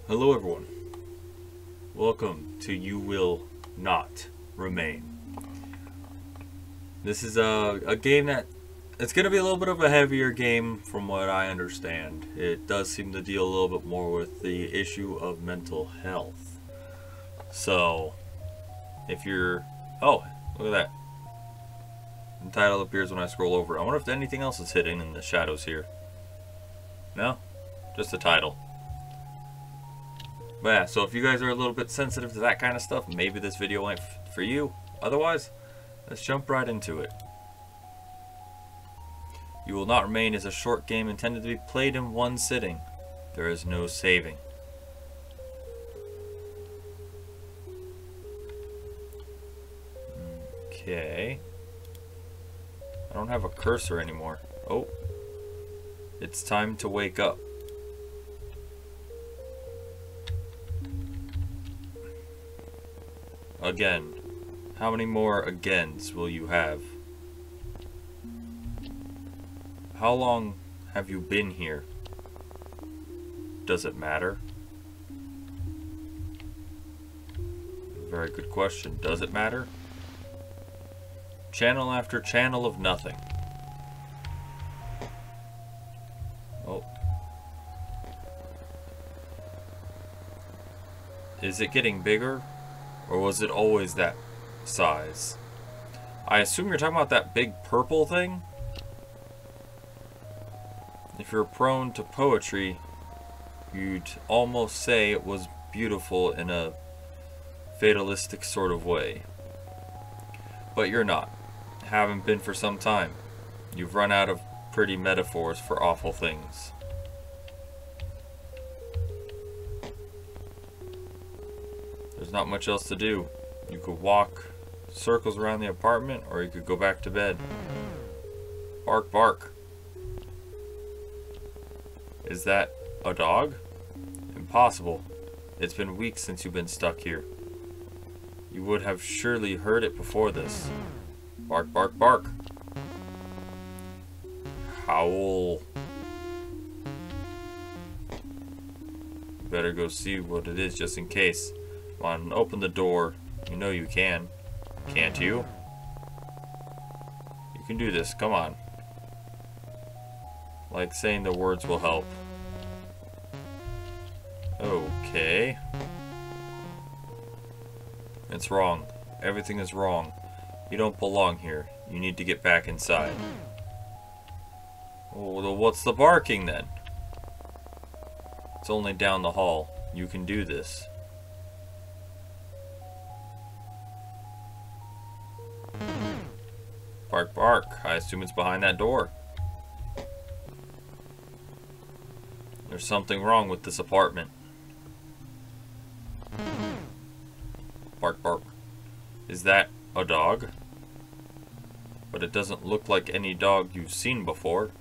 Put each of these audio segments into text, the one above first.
Hello everyone. Welcome to You Will Not Remain. This is a game that it's going to be a little bit of a heavier game from what I understand. It does seem to deal a little bit more with the issue of mental health. So, if you're... Oh, look at that. The title appears when I scroll over. I wonder if anything else is hidden in the shadows here. No? Just the title. But yeah, so if you guys are a little bit sensitive to that kind of stuff, maybe this video ain't for you. Otherwise, let's jump right into it. You Will Not Remain is a short game intended to be played in one sitting. There is no saving. Okay. I don't have a cursor anymore. Oh. It's time to wake up. Again. How many more agains will you have? How long have you been here? Does it matter? Very good question. Does it matter? Channel after channel of nothing. Oh. Is it getting bigger? Or was it always that size? I assume you're talking about that big purple thing? If you're prone to poetry, you'd almost say it was beautiful in a fatalistic sort of way. But you're not. Haven't been for some time. You've run out of pretty metaphors for awful things. There's not much else to do. You could walk circles around the apartment, or you could go back to bed. Bark, bark. Is that a dog? Impossible. It's been weeks since you've been stuck here. You would have surely heard it before this. Bark, bark, bark. Howl. Better go see what it is just in case. Come on, open the door. You know you can. Can't you? You can do this. Come on. Like saying the words will help. Okay. It's wrong. Everything is wrong. You don't belong here. You need to get back inside. Well, what's the barking then? It's only down the hall. You can do this. Bark, bark. I assume it's behind that door. There's something wrong with this apartment. Bark, bark. Is that a dog? But it doesn't look like any dog you've seen before.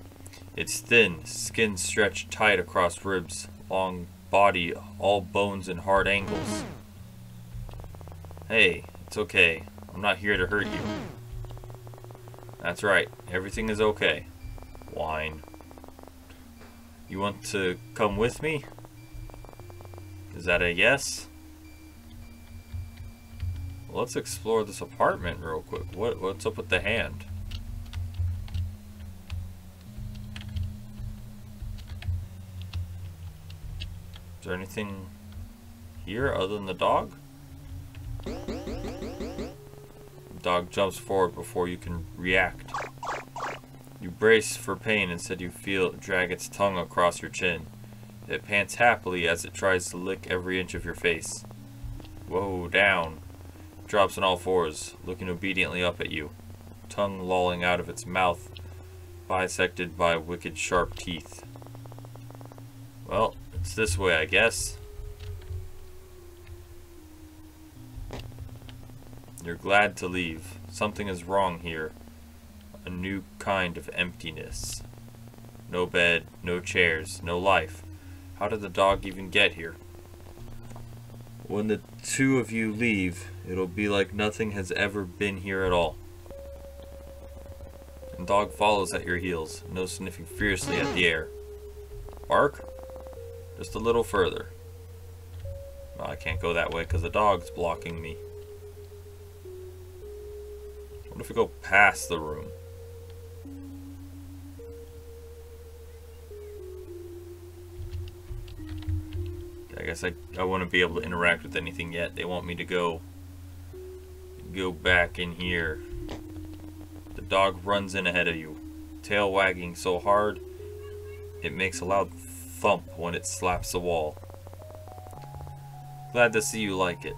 It's thin, skin stretched tight across ribs, long body, all bones and hard angles. Hey, it's okay. I'm not here to hurt you. That's right. Everything is okay. Whine. You want to come with me? Is that a yes? Well, let's explore this apartment real quick. What's up with the hand? Is there anything here other than the dog? The dog jumps forward before you can react. You brace for pain. Instead you feel it drag its tongue across your chin. It pants happily as it tries to lick every inch of your face. Whoa, down. It drops on all fours, looking obediently up at you. Tongue lolling out of its mouth, bisected by wicked sharp teeth. Well, it's this way, I guess. You're glad to leave. Something is wrong here. A new kind of emptiness. No bed, no chairs, no life. How did the dog even get here? When the two of you leave, it'll be like nothing has ever been here at all. And dog follows at your heels, nose sniffing fiercely at the air. Bark? Just a little further. Well, I can't go that way because the dog's blocking me. What if we go past the room? I guess I wouldn't be able to interact with anything yet. They want me to go back in here. The dog runs in ahead of you, tail wagging so hard it makes a loud thump when it slaps the wall. Glad to see you like it.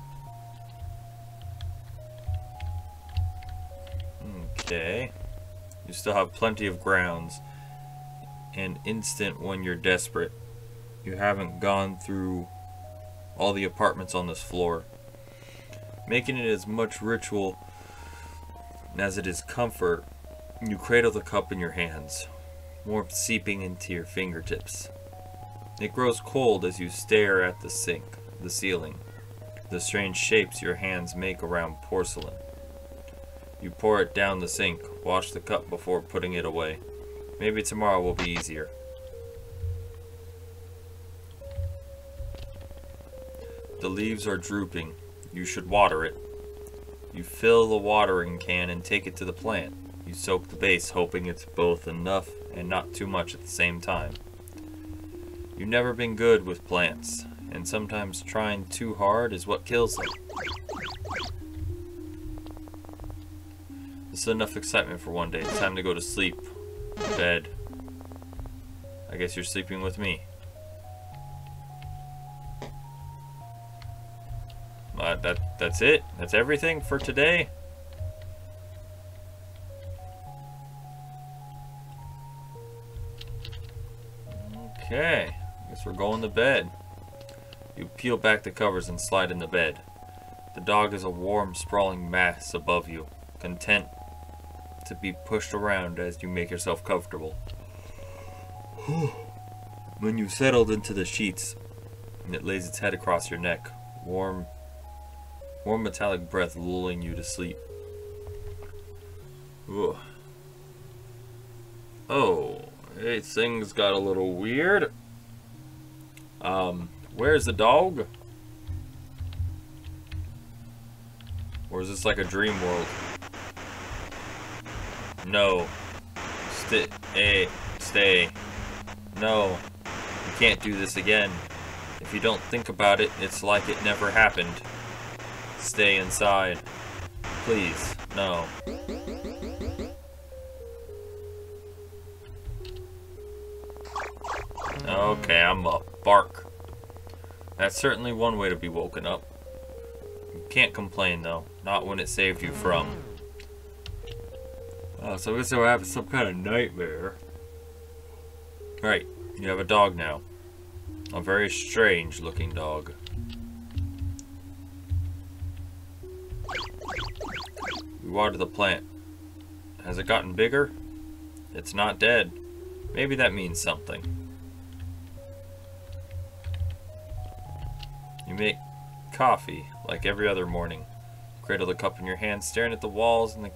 Okay. You still have plenty of grounds and instant when you're desperate. You haven't gone through all the apartments on this floor. Making it as much ritual as it is comfort, you cradle the cup in your hands, warmth seeping into your fingertips. It grows cold as you stare at the sink, the ceiling, the strange shapes your hands make around porcelain. You pour it down the sink, wash the cup before putting it away. Maybe tomorrow will be easier. The leaves are drooping. You should water it. You fill the watering can and take it to the plant. You soak the base, hoping it's both enough and not too much at the same time. You've never been good with plants, and sometimes trying too hard is what kills them. This is enough excitement for one day. It's time to go to sleep. Bed. I guess you're sleeping with me. That's it. That's everything for today. Okay. Guess we're going to bed. You peel back the covers and slide in the bed. The dog is a warm, sprawling mass above you, content to be pushed around as you make yourself comfortable. When you settled into the sheets, it lays its head across your neck, warm metallic breath lulling you to sleep. Ugh. Oh, hey, things got a little weird. Where's the dog? Or is this like a dream world? No. Stay. No. You can't do this again. If you don't think about it, it's like it never happened. Stay inside. Please, no. Okay, I'm up. Bark. That's certainly one way to be woken up. You can't complain though. Not when it saved you from. So I guess we're having some kind of nightmare. Right, you have a dog now. A very strange looking dog. We water the plant. Has it gotten bigger? It's not dead. Maybe that means something. You make coffee like every other morning. Cradle the cup in your hand, staring at the walls and the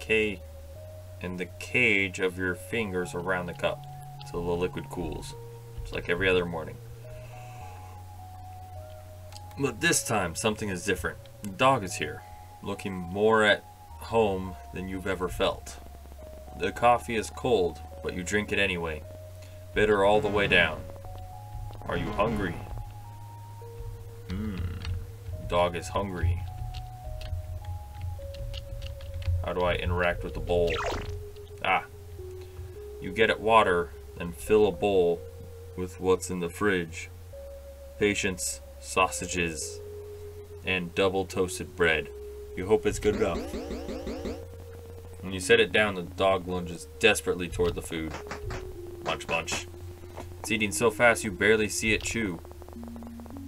cage of your fingers around the cup till the liquid cools. It's like every other morning. But this time, something is different. The dog is here, looking more at home than you've ever felt. The coffee is cold, but you drink it anyway. Bitter all the way down. Are you hungry? Dog is hungry. How do I interact with the bowl? You get it water, then fill a bowl with what's in the fridge. Patience, sausages, and double toasted bread. You hope it's good enough. When you set it down, the dog lunges desperately toward the food. Munch, munch. It's eating so fast you barely see it chew.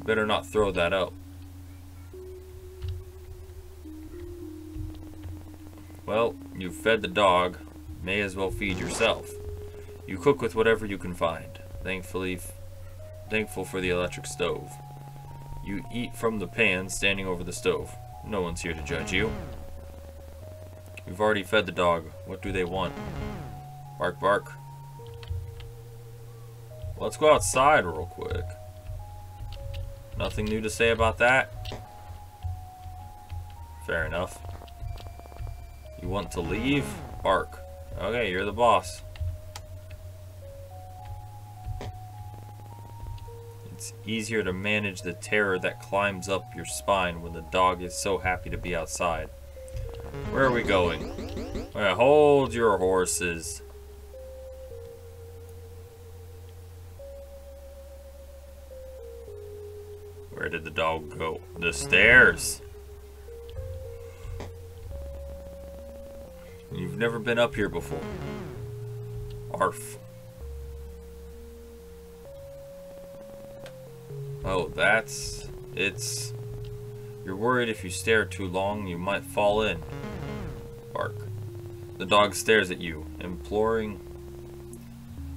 Better not throw that out. Well, you've fed the dog. May as well feed yourself. You cook with whatever you can find. Thankful for the electric stove. You eat from the pan standing over the stove. No one's here to judge you. You've already fed the dog. What do they want? Bark, bark. Let's go outside real quick. Nothing new to say about that? Fair enough. You want to leave? Bark. Okay, you're the boss. It's easier to manage the terror that climbs up your spine when the dog is so happy to be outside. Where are we going? Alright, hold your horses. Where did the dog go? The stairs. You've never been up here before. Arf. Oh, it's... You're worried if you stare too long, you might fall in. Bark. The dog stares at you, imploring,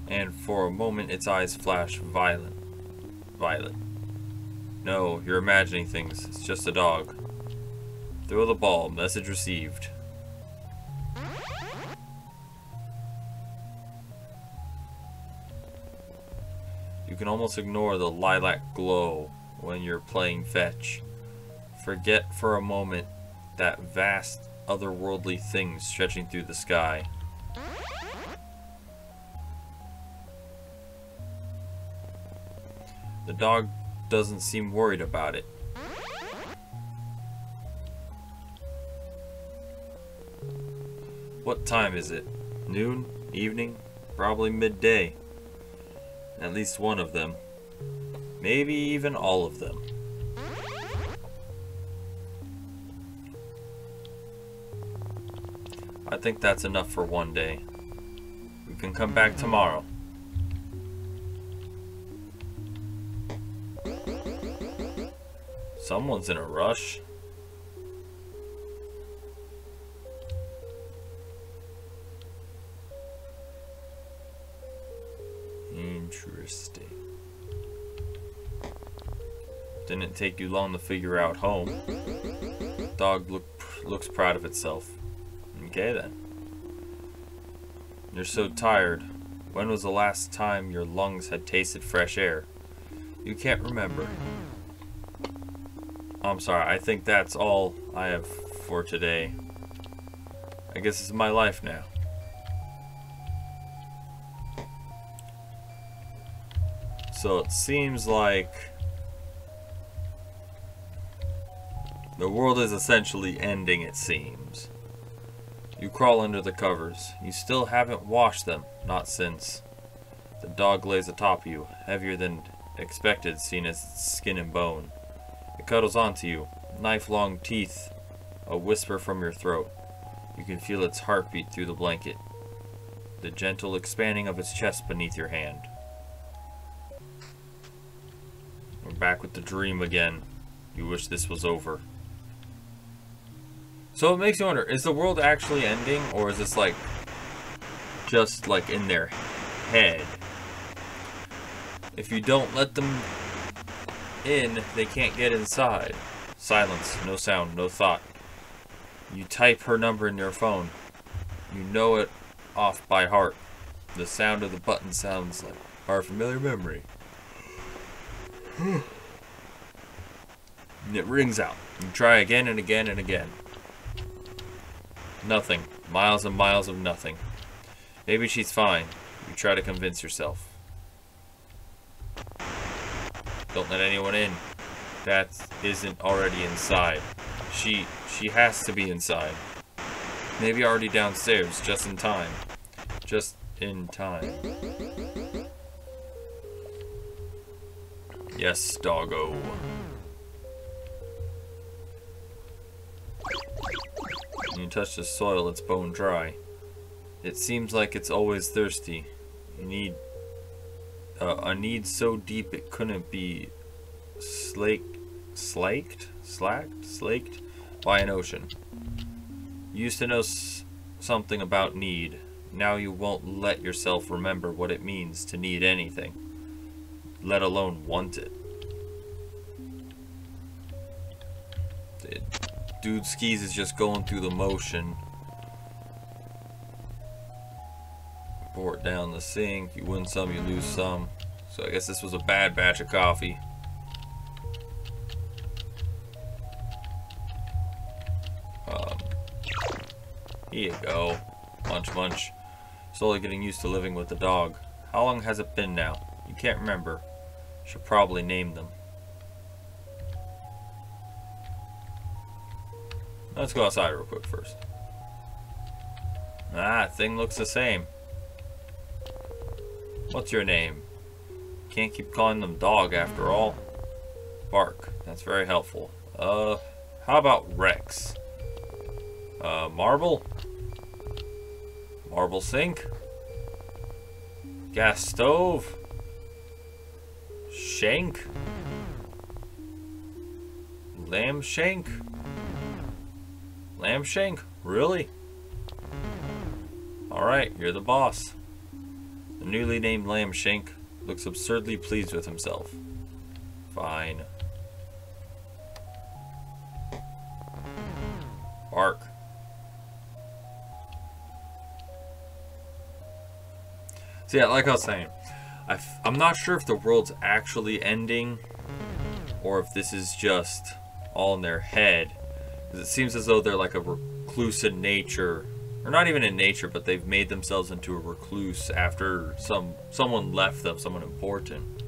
and for a moment its eyes flash violet. No, you're imagining things. It's just a dog. Throw the ball. Message received. You can almost ignore the lilac glow when you're playing fetch. Forget for a moment that vast, otherworldly thing stretching through the sky. The dog doesn't seem worried about it. What time is it? Noon? Evening? Probably midday. At least one of them. Maybe even all of them. I think that's enough for one day. We can come back tomorrow. Someone's in a rush. Interesting. Didn't take you long to figure out home. Dog looks proud of itself. Okay then. You're so tired. When was the last time your lungs had tasted fresh air? You can't remember. I'm sorry, I think that's all I have for today. I guess it's my life now. So it seems like the world is essentially ending, it seems. You crawl under the covers. You still haven't washed them, not since. The dog lays atop you, heavier than expected, seen as skin and bone. It cuddles onto you, knife-long teeth, a whisper from your throat. You can feel its heartbeat through the blanket, the gentle expanding of its chest beneath your hand. We're back with the dream again. You wish this was over. So it makes you wonder, is the world actually ending, or is this like, just like in their head? If you don't let them in, they can't get inside. Silence, no sound, no thought. You type her number in your phone. You know it off by heart. The sound of the button sounds like our familiar memory. And it rings out. You try again and again and again. Nothing. Miles and miles of nothing. Maybe she's fine. You try to convince yourself. Don't let anyone in that isn't already inside. She has to be inside. Maybe already downstairs, just in time. Just in time. Yes, doggo. When you touch the soil, it's bone dry. It seems like it's always thirsty. You need a need so deep it couldn't be slaked by an ocean. You used to know something about need. Now you won't let yourself remember what it means to need anything, let alone want it. Dude Skis is just going through the motion. Pour it down the sink. You win some, you lose some. So I guess this was a bad batch of coffee. Here you go. Munch, munch. Slowly getting used to living with the dog. How long has it been now? You can't remember. Should probably name them. Let's go outside real quick first. Ah, thing looks the same. What's your name? Can't keep calling them dog after all. Bark. That's very helpful. How about Rex? Marble? Marble sink? Gas stove? Shank? Lamb shank? Lamb shank? Really? Alright, you're the boss. The newly named Lamb Shank looks absurdly pleased with himself. Fine. Bark. So yeah, like I was saying, I'm not sure if the world's actually ending or if this is just all in their head. Because it seems as though they're like a recluse in nature. Or not even in nature, but they've made themselves into a recluse after someone left them, someone important.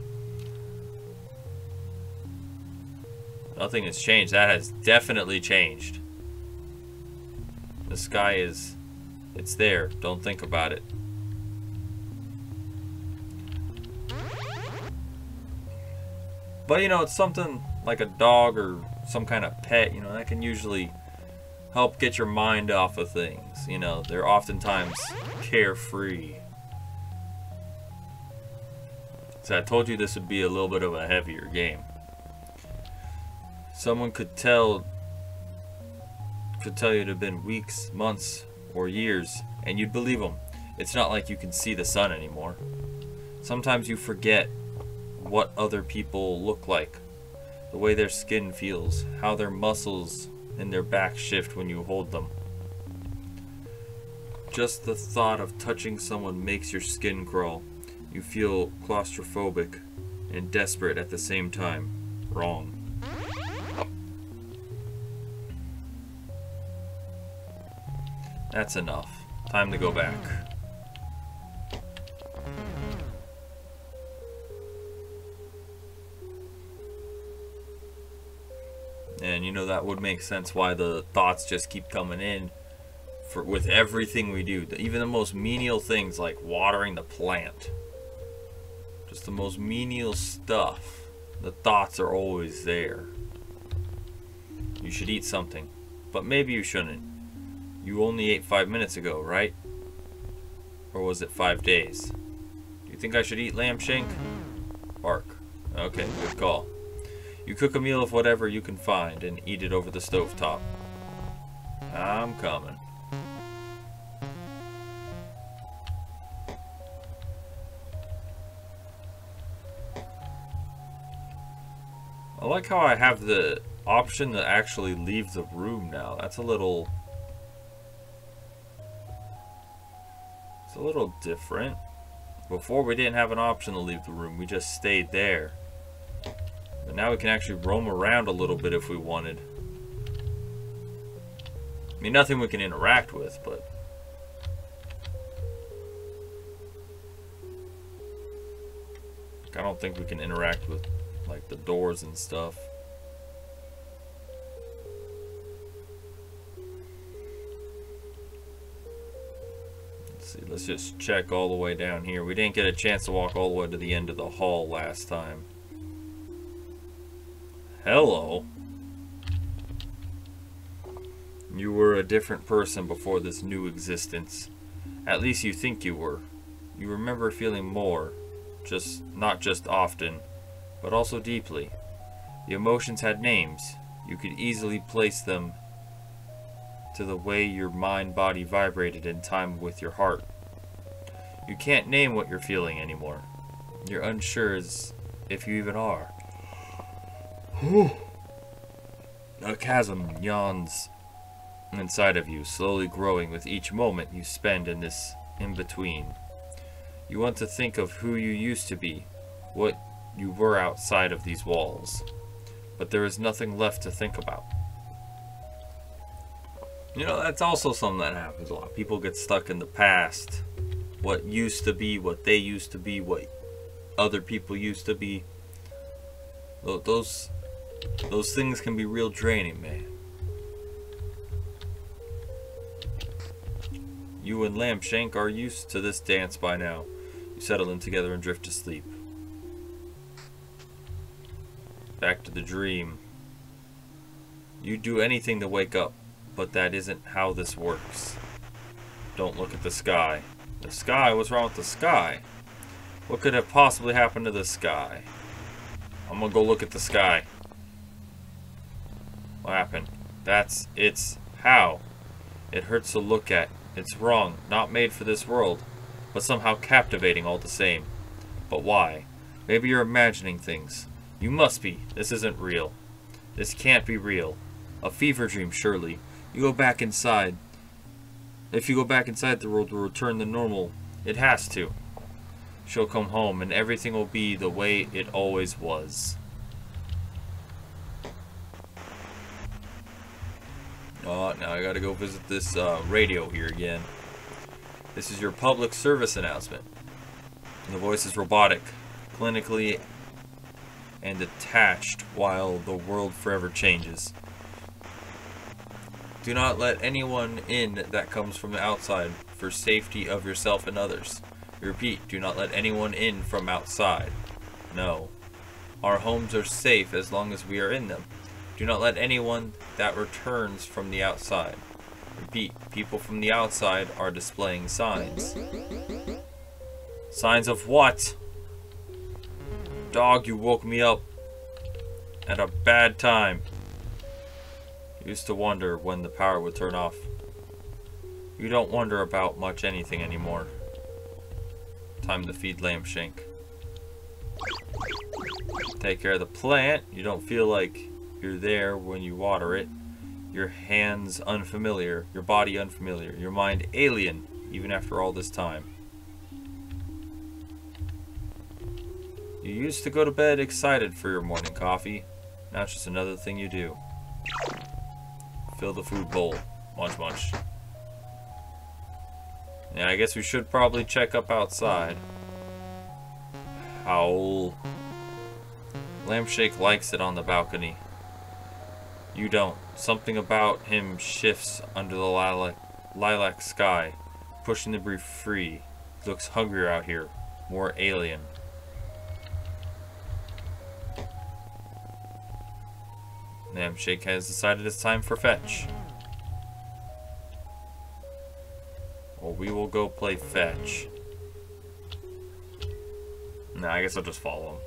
Nothing has changed. That has definitely changed. The sky is... it's there. Don't think about it. But, you know, it's something like a dog or some kind of pet, you know, that can usually help get your mind off of things. You know, they're oftentimes carefree. So I told you this would be a little bit of a heavier game. Someone could tell you it had been weeks, months, or years, and you'd believe them. It's not like you can see the sun anymore. Sometimes you forget what other people look like, the way their skin feels, how their muscles in their back shift when you hold them. Just the thought of touching someone makes your skin crawl. You feel claustrophobic and desperate at the same time. Wrong. That's enough. Time to go back. And you know, that would make sense why the thoughts just keep coming in with everything we do. Even the most menial things like watering the plant. Just the most menial stuff. The thoughts are always there. You should eat something. But maybe you shouldn't. You only ate 5 minutes ago, right? Or was it 5 days? Do you think I should eat lamb shank? Bark. Okay, good call. You cook a meal of whatever you can find and eat it over the stovetop. I'm coming. I like how I have the option to actually leave the room now. That's a little... it's a little different. Before we didn't have an option to leave the room. We just stayed there. But now we can actually roam around a little bit if we wanted. I mean, nothing we can interact with, but... I don't think we can interact with, like, the doors and stuff. Let's see, let's just check all the way down here. We didn't get a chance to walk all the way to the end of the hall last time. Hello. You were a different person before this new existence. At least you think you were. You remember feeling more, not just often, but also deeply. The emotions had names. You could easily place them to the way your mind-body vibrated in time with your heart. You can't name what you're feeling anymore. You're unsure as if you even are. A chasm yawns inside of you, slowly growing with each moment you spend in this in-between. You want to think of who you used to be, what you were outside of these walls, but there is nothing left to think about. You know, that's also something that happens a lot. People get stuck in the past. What used to be, what they used to be, what other people used to be. Those things can be real draining, man. You and Lambshank are used to this dance by now. You settle in together and drift to sleep. Back to the dream. You do anything to wake up, but that isn't how this works. Don't look at the sky. The sky? What's wrong with the sky? What could have possibly happened to the sky? I'm gonna go look at the sky. What happened? It's how. It hurts to look at. It's wrong, not made for this world, but somehow captivating all the same. But why? Maybe you're imagining things. You must be. This isn't real. This can't be real. A fever dream, surely. You go back inside. If you go back inside, the world will return to normal. It has to. She'll come home, and everything will be the way it always was. Oh, now I gotta go visit this radio here again. This is your public service announcement. The voice is robotic, clinically and attached while the world forever changes. Do not let anyone in that comes from the outside for safety of yourself and others. Repeat, do not let anyone in from outside. No. Our homes are safe as long as we are in them. Do not let anyone that returns from the outside. Repeat, people from the outside are displaying signs. Signs of what? Dog, you woke me up at a bad time. Used to wonder when the power would turn off. You don't wonder about much anything anymore. Time to feed Lambshank. Take care of the plant. You don't feel like you're there when you water it. Your hands unfamiliar. Your body unfamiliar. Your mind alien, even after all this time. You used to go to bed excited for your morning coffee. Now it's just another thing you do. Fill the food bowl. Munch, munch. Yeah, I guess we should probably check up outside. Howl. Lambshank likes it on the balcony. You don't. Something about him shifts under the lilac sky, pushing the brief free. He looks hungrier out here. More alien. Lambshank has decided it's time for fetch. Well, we will go play fetch. Nah, I guess I'll just follow him.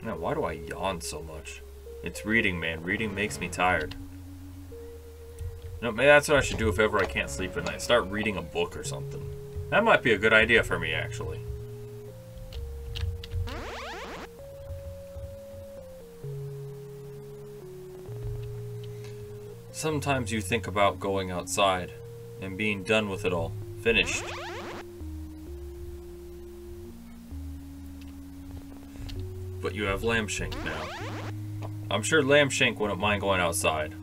Now, why do I yawn so much? It's reading, man. Reading makes me tired. No, maybe that's what I should do if ever I can't sleep at night. Start reading a book or something. That might be a good idea for me, actually. Sometimes you think about going outside and being done with it all. Finished. But you have Lambshank now. I'm sure Lambshank wouldn't mind going outside.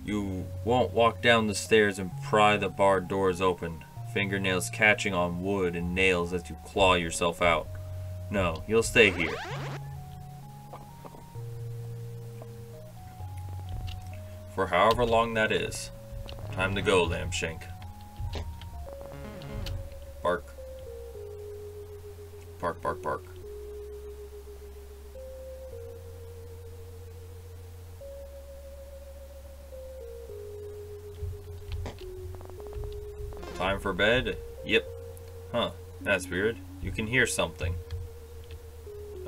You won't walk down the stairs and pry the barred doors open, fingernails catching on wood and nails as you claw yourself out. No, you'll stay here. For however long that is. Time to go, Lambshank. Bark. Bark, bark, bark. Time for bed? Yep. Huh, that's weird. You can hear something.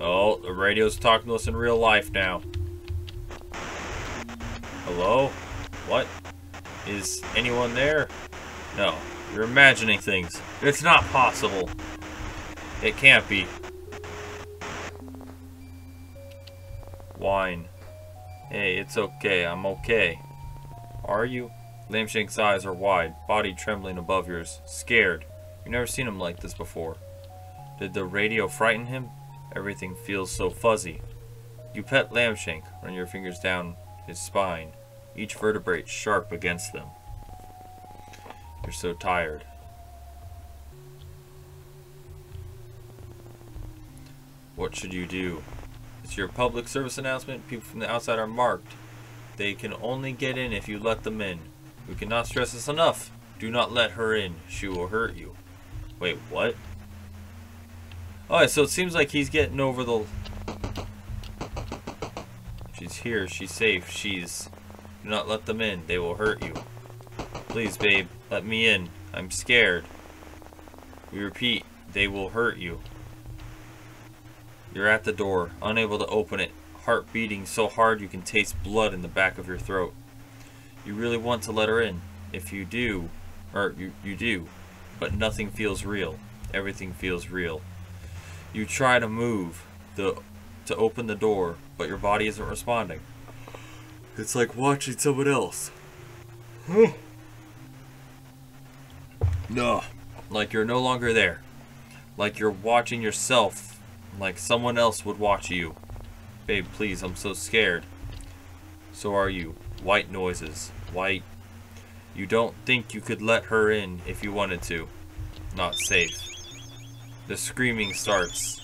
Oh, the radio's talking to us in real life now. Hello? What? Is anyone there? No, you're imagining things. It's not possible. It can't be. Whine. Hey, it's okay. I'm okay. Are you? Lambshank's eyes are wide, body trembling above yours. Scared. You've never seen him like this before. Did the radio frighten him? Everything feels so fuzzy. You pet Lambshank, run your fingers down his spine, each vertebrae sharp against them. You're so tired. What should you do? It's your public service announcement. People from the outside are marked. They can only get in if you let them in. We cannot stress this enough. Do not let her in. She will hurt you. Wait, what? Alright, so it seems like he's getting over the... She's here. She's safe. She's... Do not let them in. They will hurt you. Please, babe. Let me in. I'm scared. We repeat. They will hurt you. You're at the door, unable to open it, heart beating so hard you can taste blood in the back of your throat. You really want to let her in. If you do, or you do, but nothing feels real. Everything feels real. You try to move to open the door, but your body isn't responding. It's like watching someone else. No. Like you're no longer there. Like you're watching yourself. Like someone else would watch you. Babe, please, I'm so scared. So are you. White noises. White. You don't think you could let her in if you wanted to. Not safe. The screaming starts.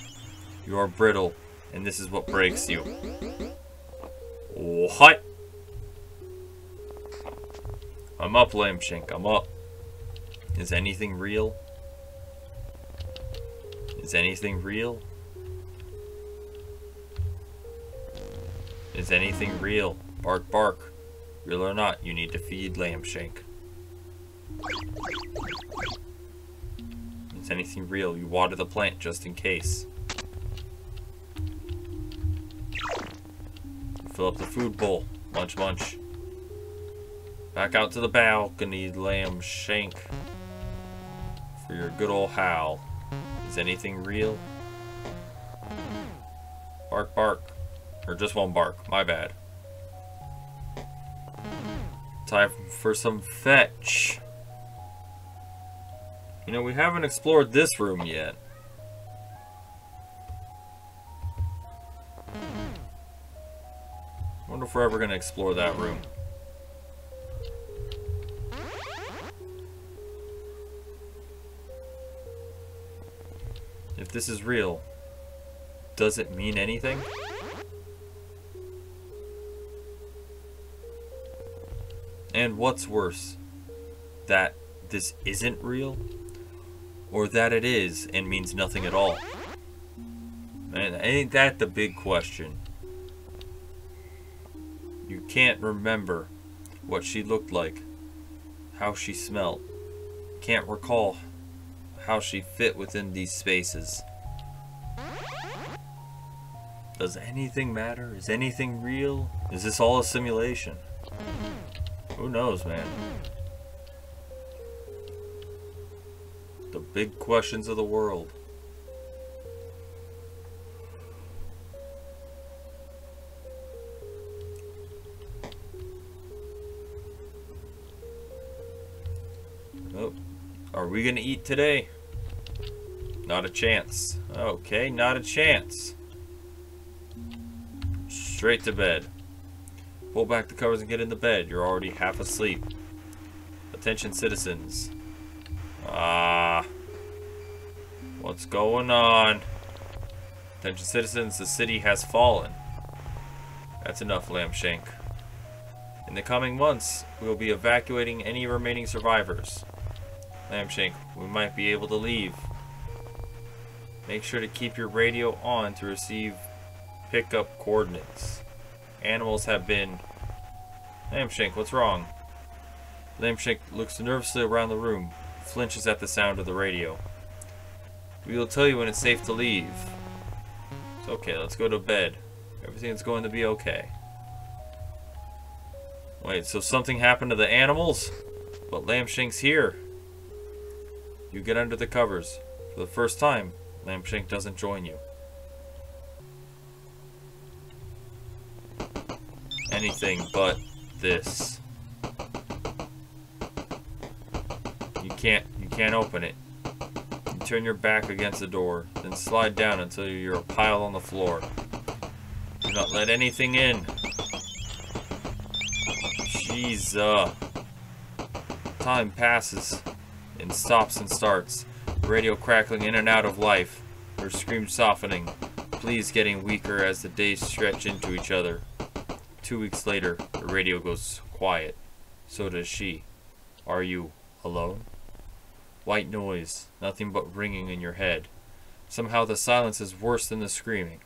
You are brittle, and this is what breaks you. What? I'm up, Lambshank. I'm up. Is anything real? Is anything real? Is anything real? Bark, bark. Real or not, you need to feed Lambshank. Is anything real? You water the plant just in case. You fill up the food bowl. Munch, munch. Back out to the balcony, Lambshank. For your good old howl. Is anything real? Bark, bark. Or just one bark. My bad. Time for some fetch. You know, we haven't explored this room yet. I wonder if we're ever going to explore that room. If this is real, does it mean anything? And what's worse, that this isn't real, or that it is and means nothing at all? And ain't that the big question? You can't remember what she looked like, how she smelled. Can't recall how she fit within these spaces. Does anything matter? Is anything real? Is this all a simulation? Who knows, man? The big questions of the world. Oh, are we gonna eat today? Not a chance. Okay, not a chance. Straight to bed. Pull back the covers and get in the bed. You're already half asleep. Attention, citizens. What's going on? Attention, citizens. The city has fallen. That's enough, Lambshank. In the coming months, we will be evacuating any remaining survivors. Lambshank, we might be able to leave. Make sure to keep your radio on to receive pickup coordinates. Animals have been... Lambshank, what's wrong? Lambshank looks nervously around the room, flinches at the sound of the radio. We will tell you when it's safe to leave. It's okay, let's go to bed. Everything's going to be okay. Wait, so something happened to the animals? But Lambshank's here. You get under the covers. For the first time, Lambshank doesn't join you. Anything but this. You can't open it. You turn your back against the door, then slide down until you're a pile on the floor. Do not let anything in. Jeez, time passes and stops and starts. The radio crackling in and out of life. Her screams softening. Pleas getting weaker as the days stretch into each other. 2 weeks later, the radio goes quiet. So does she. Are you alone? White noise, nothing but ringing in your head. Somehow the silence is worse than the screaming.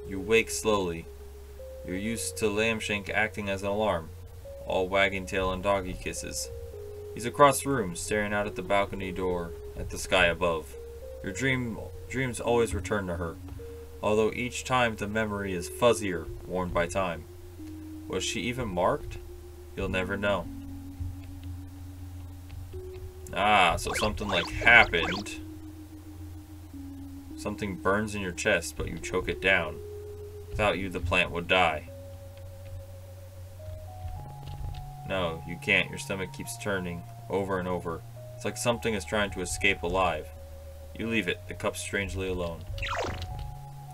You wake slowly. You're used to Lambshank acting as an alarm, all wagging tail and doggy kisses. He's across the room, staring out at the balcony door, at the sky above. Your dreams always return to her, although each time the memory is fuzzier, worn by time. Was she even marked? You'll never know. Ah, so something like happened. Something burns in your chest, but you choke it down. Without you, the plant would die. No, you can't. Your stomach keeps turning over and over. It's like something is trying to escape alive. You leave it, the cup strangely alone.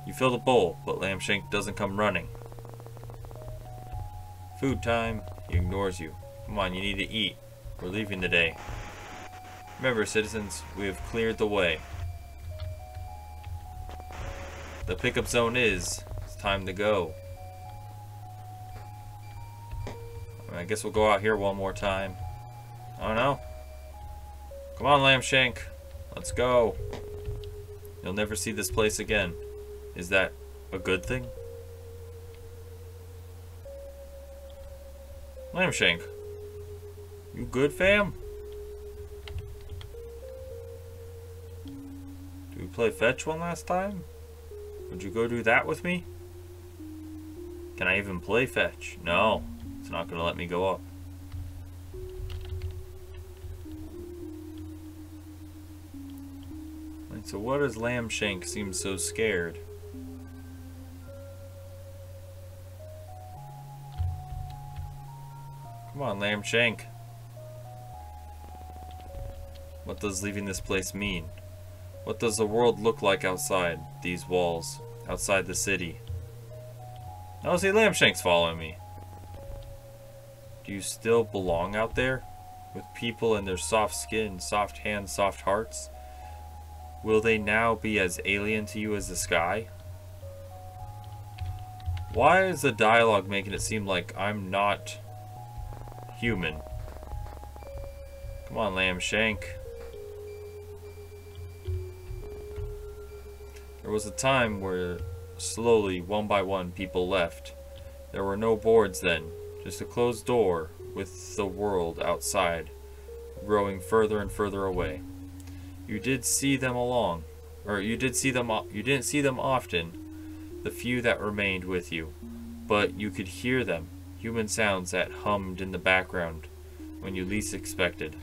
You fill the bowl, but Lambshank doesn't come running. Food time. He ignores you. Come on, you need to eat. We're leaving today. Remember, citizens, we have cleared the way. The pickup zone is. It's time to go. I guess we'll go out here one more time. I don't know. Come on, Lambshank. Let's go. You'll never see this place again. Is that a good thing? Lambshank. You good, fam? Did we play fetch one last time? Would you go do that with me? Can I even play fetch? No. It's not going to let me go up. Right, so what does Lambshank seem so scared? Come on, Lambshank. What does leaving this place mean? What does the world look like outside these walls? Outside the city? Oh, see, Lambshank's following me. Do you still belong out there? With people and their soft skin, soft hands, soft hearts? Will they now be as alien to you as the sky? Why is the dialogue making it seem like I'm not human? Come on, Lambshank. There was a time where slowly, one by one, people left. There were no boards then. Just a closed door with the world outside, growing further and further away. You did see them you didn't see them often, the few that remained with you, but you could hear them, human sounds that hummed in the background when you least expected.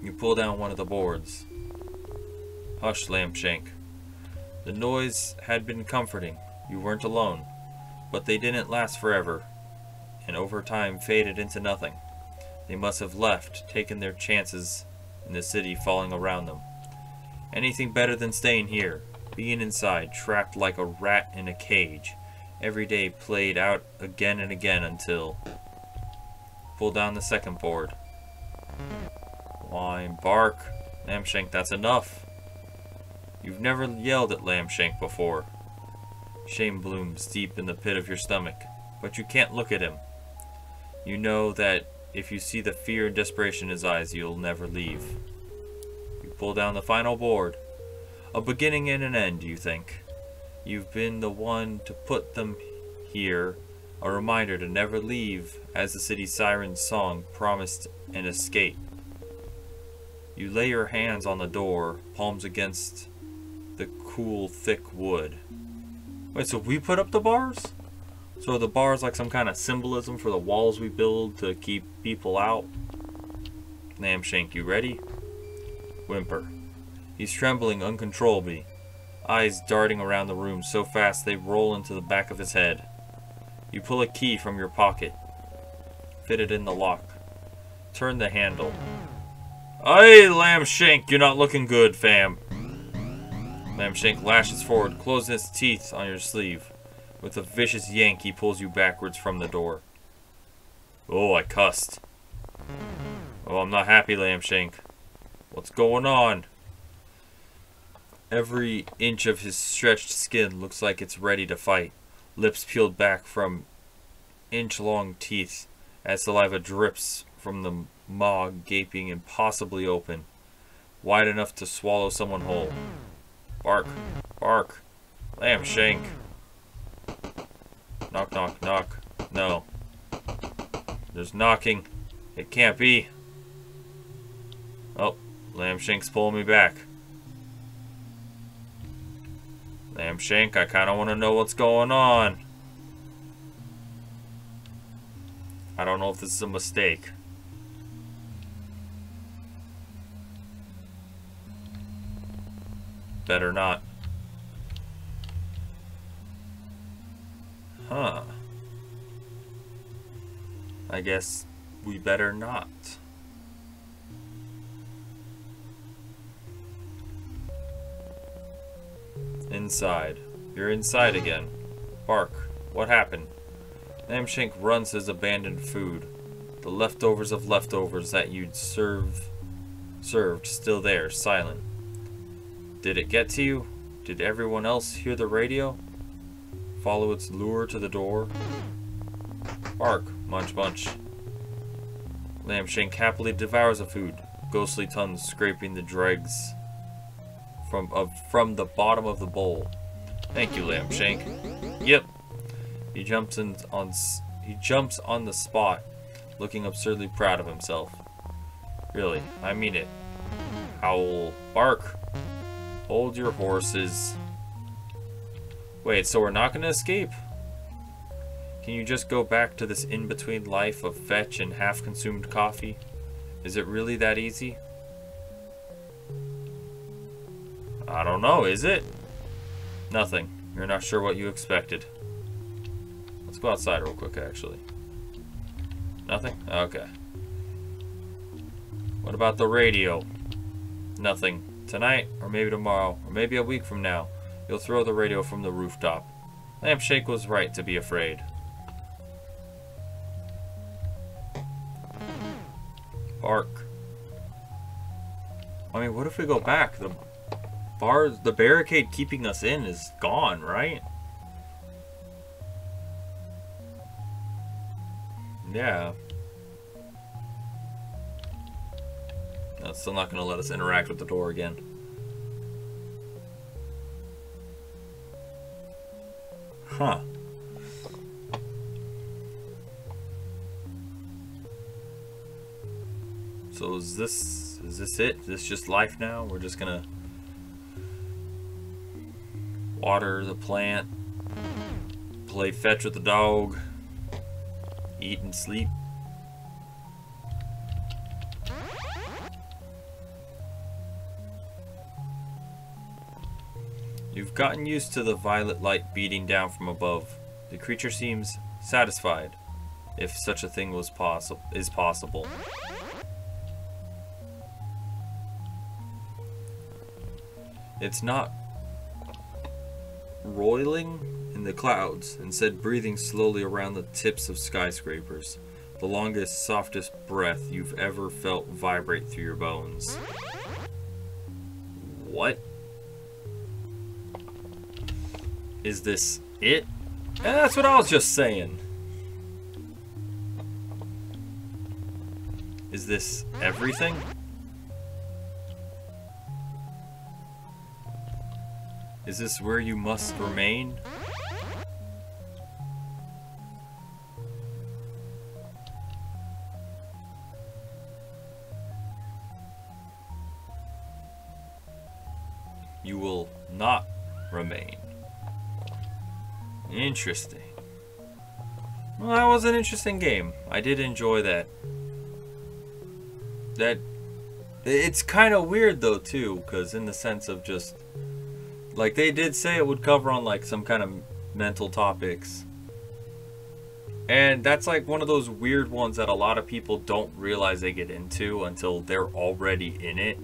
You pull down one of the boards. Hush, Lambshank. The noise had been comforting. You weren't alone, but they didn't last forever, and over time faded into nothing. They must have left, taken their chances in the city falling around them. Anything better than staying here, being inside, trapped like a rat in a cage, every day played out again and again until... Pull down the second board. Whine, bark. Lambshank, that's enough. You've never yelled at Lambshank before. Shame blooms deep in the pit of your stomach, but you can't look at him. You know that if you see the fear and desperation in his eyes, you'll never leave. You pull down the final board. A beginning and an end, you think. You've been the one to put them here, a reminder to never leave, as the city siren's song promised an escape. You lay your hands on the door, palms against the cool, thick wood. Wait, so we put up the bars? So are the bars like some kind of symbolism for the walls we build to keep people out? Lambshank, you ready? Whimper. He's trembling uncontrollably, eyes darting around the room so fast they roll into the back of his head. You pull a key from your pocket. fitted in the lock. Turn the handle. Aye, Lambshank, you're not looking good, fam. Lambshank lashes forward, closing his teeth on your sleeve. With a vicious yank, he pulls you backwards from the door. Oh, I cussed. Oh, I'm not happy, Lambshank. What's going on? Every inch of his stretched skin looks like it's ready to fight. Lips peeled back from inch-long teeth as saliva drips from the maw gaping impossibly open, wide enough to swallow someone whole. Bark, bark, Lambshank. Knock, knock, knock. No. There's knocking. It can't be. Oh, Lambshank's pulling me back. Lambshank, I kind of want to know what's going on. I don't know if this is a mistake. Better not. Huh. I guess we better not. Inside. You're inside again. Bark. What happened? Lambshank runs his abandoned food. The leftovers of leftovers that you'd served still there, silent. Did it get to you? Did everyone else hear the radio? Follow its lure to the door? Bark, munch munch. Lambshank happily devours the food, ghostly tongues scraping the dregs from the bottom of the bowl. Thank you, Lambshank. Yep. He jumps on the spot, looking absurdly proud of himself. Really, I mean it. Howl, bark. Hold your horses. Wait, so we're not gonna escape? Can you just go back to this in-between life of fetch and half-consumed coffee? Is it really that easy? I don't know, is it? Nothing. You're not sure what you expected. Let's go outside real quick, actually. Nothing? Okay. What about the radio? Nothing. Tonight, or maybe tomorrow, or maybe a week from now, you'll throw the radio from the rooftop. Lambshank was right to be afraid. Bark. I mean, what if we go back? The barricade keeping us in is gone, right? Yeah. No, it's still not going to let us interact with the door again. Huh. So is this it? Is this just life now? We're just gonna water the plant, play fetch with the dog, eat and sleep. You've gotten used to the violet light beating down from above. The creature seems satisfied, if such a thing is possible. It's not roiling in the clouds, instead breathing slowly around the tips of skyscrapers. The longest, softest breath you've ever felt vibrate through your bones. What? Is this it? That's what I was just saying. Is this everything? Is this where you must remain? You will not remain. Interesting. Well, that was an interesting game. I did enjoy that. It's kind of weird though too, because in the sense of just like they did say it would cover on like some kind of mental topics, And that's like one of those weird ones that a lot of people don't realize they get into until they're already in it,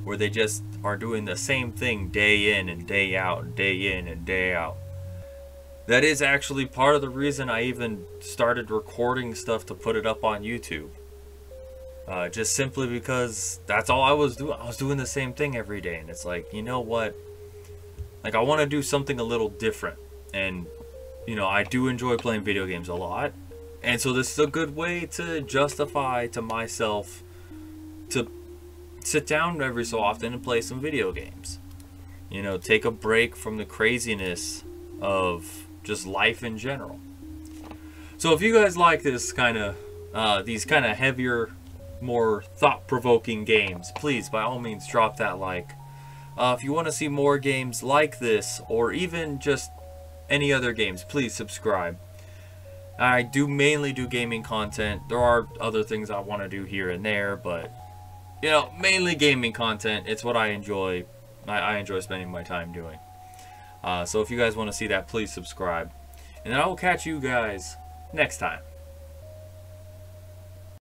where they just are doing the same thing day in and day out and day in and day out. That is actually part of the reason I even started recording stuff to put it up on YouTube. Just simply because that's all I was doing. I was doing the same thing every day, and it's like, you know what? Like, I want to do something a little different. And, you know, I do enjoy playing video games a lot. And so this is a good way to justify to myself to sit down every so often and play some video games. You know, take a break from the craziness of just life in general. So if you guys like this kind of these kind of heavier, more thought-provoking games, please by all means drop that like. If you want to see more games like this, or even just any other games, please subscribe. I do mainly do gaming content. There are other things I want to do here and there, but you know, mainly gaming content. It's what I enjoy. I enjoy spending my time doing. So if you guys want to see that, please subscribe. And then I will catch you guys next time.